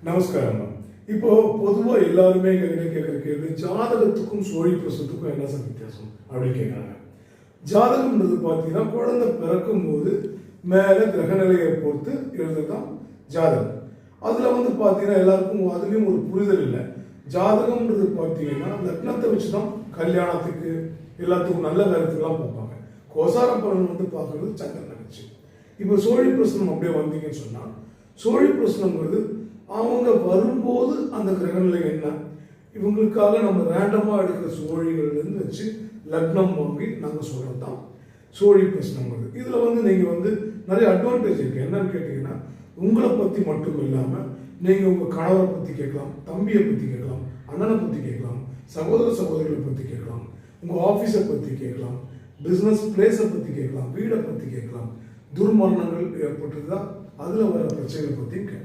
நமஸ்காரம். இப்போ பொதுவா எல்லாருமே கேட்கிற கேள்வி, ஜாதகத்துக்கும் சோழி பிரசவத்துக்கும் என்ன சார் வித்தியாசம் அப்படின்னு கேட்குறாங்க. ஜாதகம்ன்றது பார்த்தீங்கன்னா குழந்தை பிறக்கும் போது மேலே கிரகநிலையை பொறுத்து எழுதுதான் ஜாதகம். அதில் வந்து பார்த்தீங்கன்னா எல்லாருக்கும் அதுலேயும் ஒரு புரிதல் இல்லை. ஜாதகம்ன்றது பார்த்தீங்கன்னா லக்னத்தை வச்சு தான் கல்யாணத்துக்கு எல்லாத்துக்கும் நல்ல காரியத்துக்கெல்லாம் பார்ப்பாங்க. கோசார பலன் வந்து பார்க்கறது சந்திரனை வச்சு. இப்போ சோழி பிரசனம் அப்படியே வந்தீங்கன்னு சொன்னால், சோழி பிரசனங்கிறது அவங்க வரும்போது அந்த கிரகநிலை என்ன, இவங்களுக்காக நம்ம ரேண்டமாக எடுக்கிற சோழிகள்லேருந்து வச்சு லக்னம் வாங்கி நாங்கள் சொல்கிறது தான் சோழி பிரசனம் வருது. இதில் வந்து நீங்கள் வந்து நிறைய அட்வான்டேஜ் இருக்குது. என்னன்னு கேட்டிங்கன்னா, உங்களை பற்றி மட்டும் இல்லாமல் நீங்கள் உங்கள் கணவரை பற்றி கேட்கலாம், தம்பியை பற்றி கேட்கலாம், அண்ணனை பற்றி கேட்கலாம், சகோதர சகோதரிகளை பற்றி கேட்கலாம், உங்கள் ஆஃபீஸை பற்றி கேட்கலாம், பிஸ்னஸ் பிளேஸை பற்றி கேட்கலாம், வீடை பற்றி கேட்கலாம், துர்மரணங்கள் ஏற்பட்டுதான் அதில் வர பிரச்சனைகளை பற்றியும் கேட்கலாம்.